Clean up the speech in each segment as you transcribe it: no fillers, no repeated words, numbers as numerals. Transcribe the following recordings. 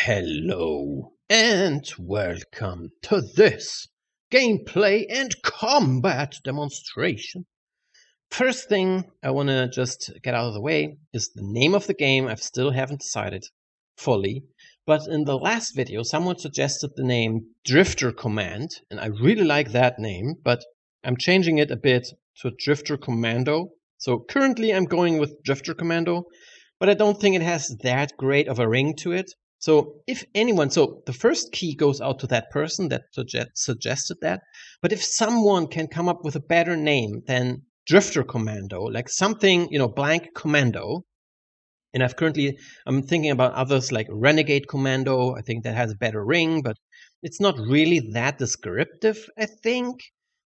Hello and welcome to this gameplay and combat demonstration. First thing I want to just get out of the way is the name of the game. I still haven't decided fully, but in the last video someone suggested the name Drifter Command, and I really like that name, but I'm changing it a bit to Drifter Commando. So currently I'm going with Drifter Commando, but I don't think it has that great of a ring to it. So if anyone, so the first key goes out to that person that suggested that, but if someone can come up with a better name than Drifter Commando, like something, blank Commando, and I'm thinking about others like Renegade Commando. I think that has a better ring, but it's not really that descriptive, I think,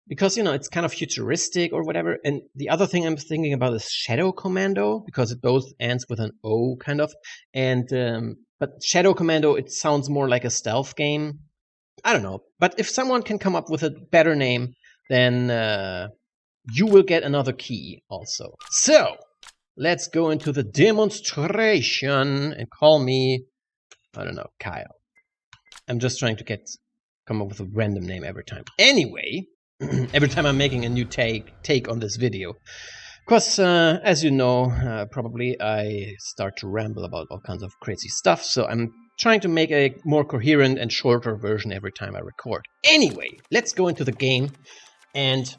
because, it's kind of futuristic or whatever. And the other thing I'm thinking about is Shadow Commando, because it both ends with an O kind of, and but Shadow Commando, it sounds more like a stealth game. I don't know. But if someone can come up with a better name, then you will get another key also. So, let's go into the demonstration and call me, I don't know, Kyle. I'm just trying to come up with a random name every time. Anyway, every time I'm making a new take on this video. Because, as you know, probably I start to ramble about all kinds of crazy stuff, so I'm trying to make a more coherent and shorter version every time I record. Anyway, let's go into the game, and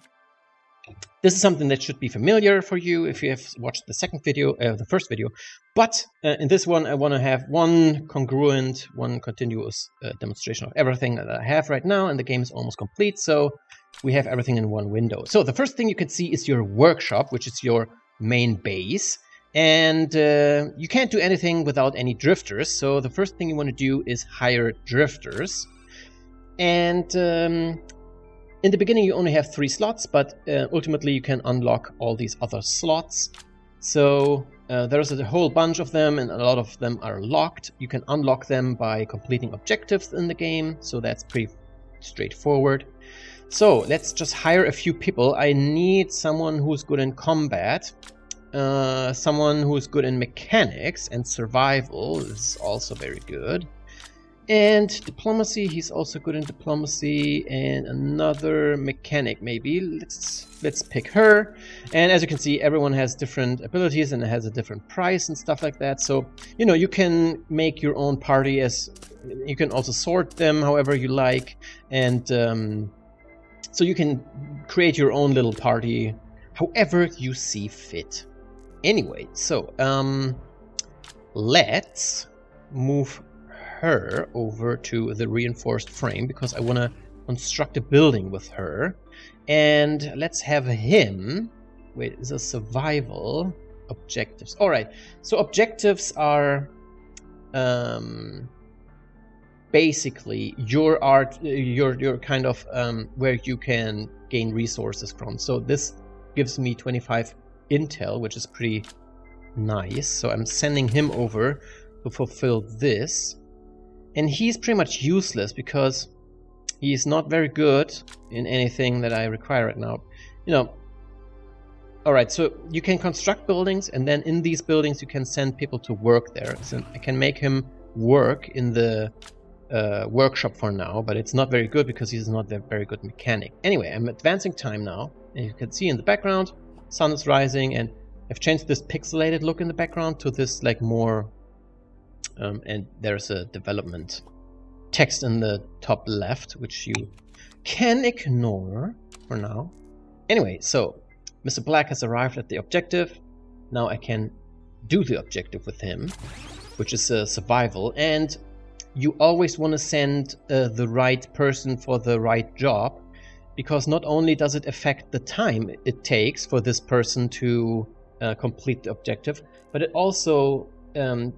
this is something that should be familiar for you if you have watched the first video, but in this one I want to have one continuous demonstration of everything that I have right now, and the game is almost complete, so we have everything in one window. So the first thing you can see is your workshop, which is your main base. And you can't do anything without any drifters. So the first thing you want to do is hire drifters. And in the beginning you only have 3 slots, but ultimately you can unlock all these other slots. So there's a whole bunch of them, and a lot of them are locked. You can unlock them by completing objectives in the game. So that's pretty straightforward. So let's just hire a few people. I need someone who's good in combat, someone who's good in mechanics and survival is also very good, and diplomacy, he's also good in diplomacy, and another mechanic maybe. Let's pick her. And as you can see, everyone has different abilities and it has a different price and stuff like that. So you can make your own party, as you can also sort them however you like, and so you can create your own little party however you see fit. Anyway, so let's move her over to the reinforced frame, because I want to construct a building with her. And let's have him, wait, is a survival objectives. All right, so objectives are basically your kind of where you can gain resources from. So this gives me 25 intel, which is pretty nice. So I'm sending him over to fulfill this, and he's pretty much useless because he's not very good in anything that I require right now. All right, so you can construct buildings, and then in these buildings you can send people to work there. So I can make him work in the workshop for now, but it's not very good because he's not a very good mechanic. Anyway, I'm advancing time now, and you can see in the background sun is rising, and I've changed this pixelated look in the background to this like more and there's a development text in the top left which you can ignore for now. Anyway, so Mr. Black has arrived at the objective. Now I can do the objective with him, which is survival, and you always want to send the right person for the right job, because not only does it affect the time it takes for this person to complete the objective, but it also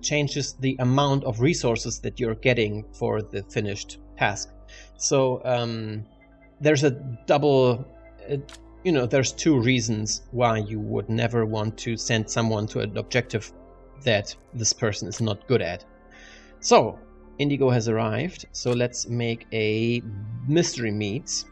changes the amount of resources that you're getting for the finished task. So there's a double, there's 2 reasons why you would never want to send someone to an objective that this person is not good at. So Indigo has arrived, so let's make a mystery meet.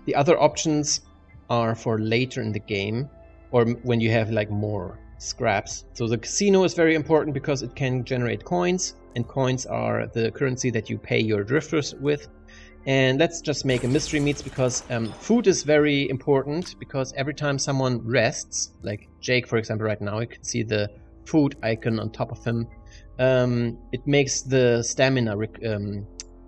The other options are for later in the game, or when you have like more scraps. So the casino is very important because it can generate coins, and coins are the currency that you pay your drifters with. And let's just make a mystery meats because food is very important, because every time someone rests, like Jake for example right now, you can see the food icon on top of him, it makes the stamina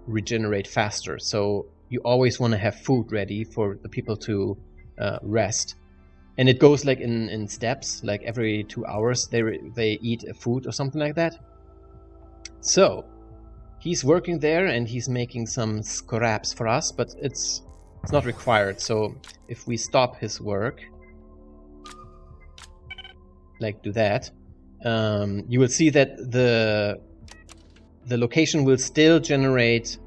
regenerate faster. So you always want to have food ready for the people to rest. And it goes like in steps, like every 2 hours they eat a food or something like that. So he's working there and he's making some scraps for us, but it's not required. So if we stop his work, like do that, you will see that the location will still generate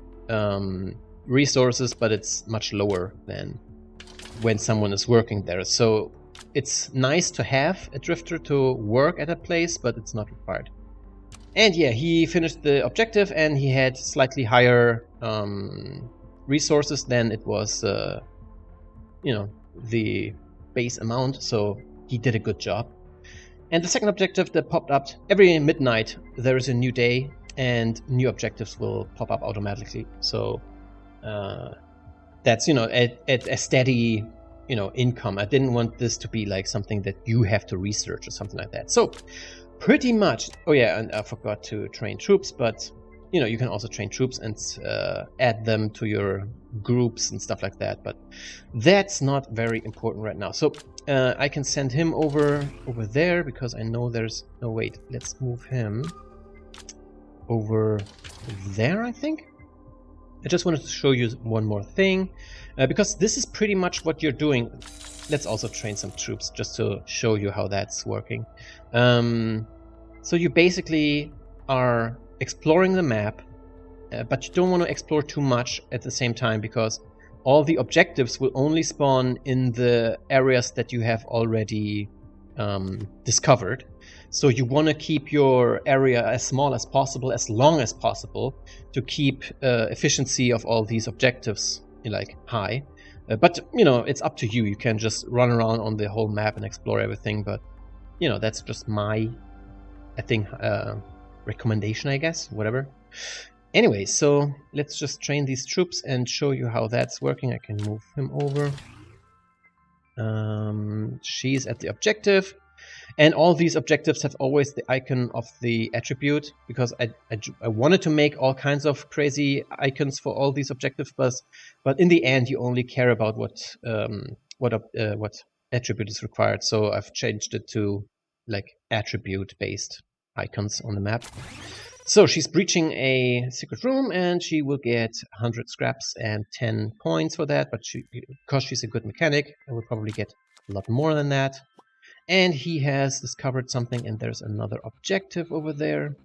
resources, but it's much lower than when someone is working there. So it's nice to have a drifter to work at a place, but it's not required. And yeah, he finished the objective and he had slightly higher resources than it was, you know, the base amount. So he did a good job. And the second objective that popped up, every midnight there is a new day and new objectives will pop up automatically. So that's, you know, a steady, you know, income. I didn't want this to be like something that you have to research or something like that. So pretty much, oh yeah, and I forgot to train troops, but you know, you can also train troops and add them to your groups and stuff like that, but that's not very important right now. So I can send him over there because I know there's, no wait, let's move him over there, I think. I just wanted to show you one more thing, because this is pretty much what you're doing. Let's also train some troops just to show you how that's working. So you basically are exploring the map, but you don't want to explore too much at the same time, because all the objectives will only spawn in the areas that you have already discovered. So you want to keep your area as small as possible, as long as possible, to keep efficiency of all these objectives like high. But you know, it's up to you. You can just run around on the whole map and explore everything. But you know, that's just my, I think, recommendation, I guess, whatever. Anyway, so let's just train these troops and show you how that's working. I can move him over. She's at the objective. And all these objectives have always the icon of the attribute, because I wanted to make all kinds of crazy icons for all these objectives, but in the end you only care about what attribute is required. So I've changed it to like attribute-based icons on the map. So she's breaching a secret room and she will get 100 scraps and 10 coins for that, but because she's a good mechanic, I will probably get a lot more than that. And he has discovered something, and there's another objective over there.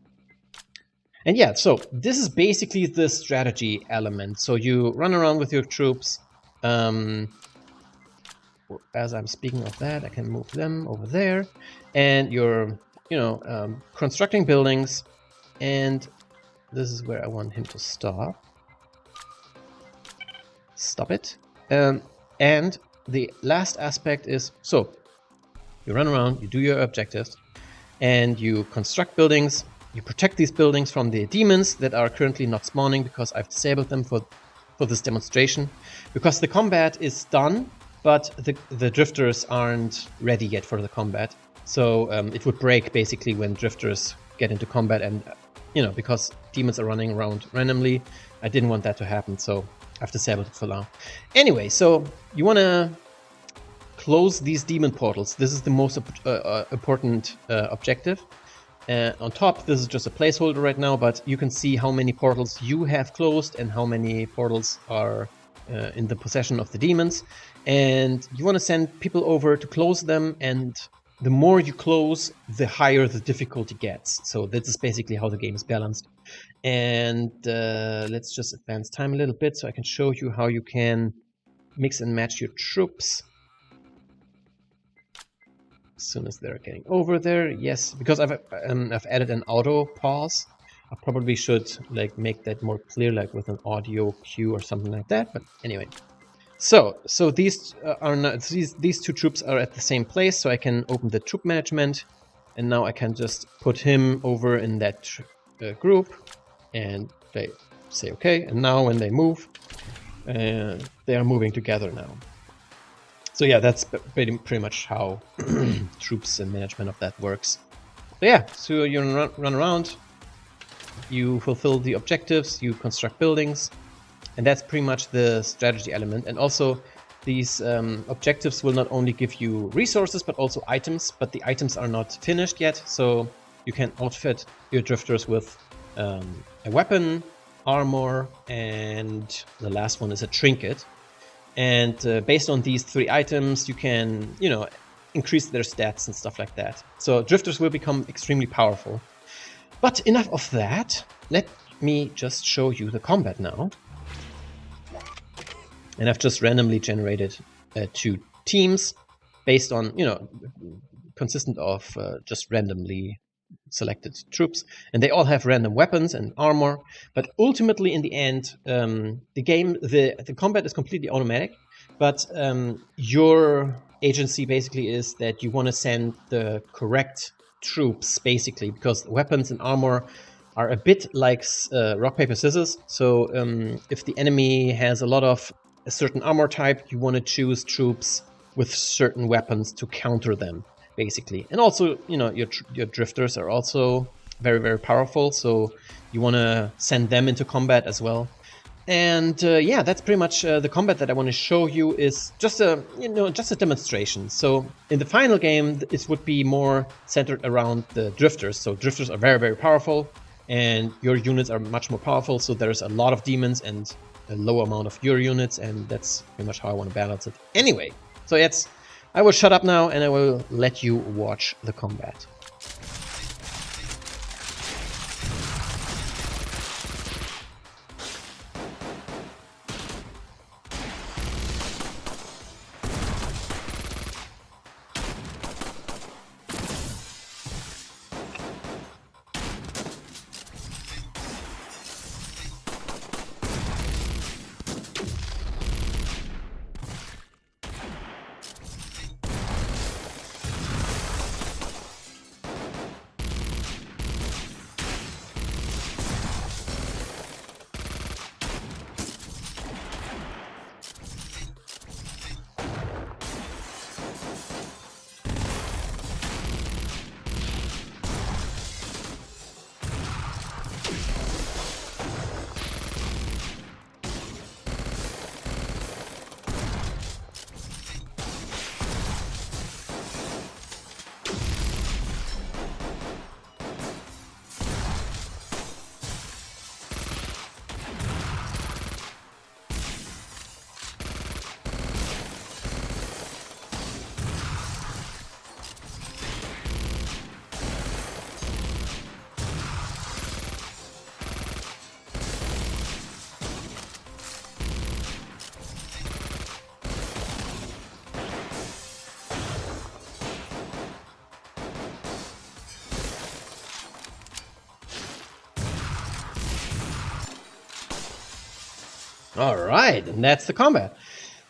And yeah, so this is basically the strategy element. So you run around with your troops. As I'm speaking of that, I can move them over there. And you're, you know, constructing buildings. And this is where I want him to stop. Stop it. And the last aspect is, so you run around, you do your objectives, and you construct buildings. You protect these buildings from the demons that are currently not spawning, because I've disabled them for this demonstration. Because the combat is done, but the drifters aren't ready yet for the combat. So it would break basically when drifters get into combat, and you know, because demons are running around randomly, I didn't want that to happen, so I've disabled it for now. Anyway, so you want to close these demon portals. This is the most important objective. On top, this is just a placeholder right now, but you can see how many portals you have closed and how many portals are in the possession of the demons. And you want to send people over to close them, and the more you close, the higher the difficulty gets. So this is basically how the game is balanced. And let's just advance time a little bit so I can show you how you can mix and match your troops. As soon as they're getting over there, yes, because I've added an auto pause. I probably should like make that more clear, like with an audio cue or something like that. But anyway, so these are not, these two troops are at the same place, so I can open the troop management and now I can just put him over in that group, and they say okay, and now when they move, they are moving together now. So yeah, that's pretty much how troops and management of that works. So yeah, so you run around, you fulfill the objectives, you construct buildings, and that's pretty much the strategy element. And also these objectives will not only give you resources but also items, but the items are not finished yet, so you can outfit your drifters with a weapon, armor, and the last one is a trinket. And based on these 3 items, you can, increase their stats and stuff like that. So drifters will become extremely powerful. But enough of that. Let me just show you the combat now. And I've just randomly generated 2 teams based on, consistent of just randomly selected troops, and they all have random weapons and armor. But ultimately, in the end, the combat is completely automatic. But your agency basically is that you want to send the correct troops, basically, because weapons and armor are a bit like rock paper scissors. So if the enemy has a lot of a certain armor type, you want to choose troops with certain weapons to counter them, basically. And also, your drifters are also very, very powerful, so you want to send them into combat as well. And yeah, that's pretty much the combat that I want to show you. Is just a demonstration. So in the final game, it would be more centered around the drifters. So drifters are very, very powerful, and your units are much more powerful. So there's a lot of demons and a low amount of your units, and that's pretty much how I want to balance it. Anyway, so I will shut up now and I will let you watch the combat. All right, and that's the combat.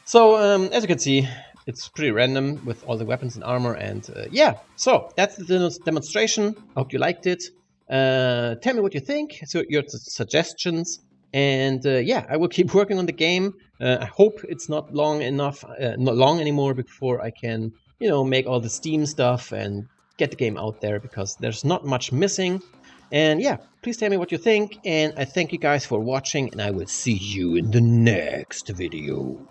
So as you can see, it's pretty random with all the weapons and armor, and yeah, so that's the demonstration. I hope you liked it. Tell me what you think, so your suggestions, and yeah, I will keep working on the game. I hope it's not long enough, not long anymore before I can, make all the Steam stuff and get the game out there, because there's not much missing. And yeah, please tell me what you think, and I thank you guys for watching, and I will see you in the next video.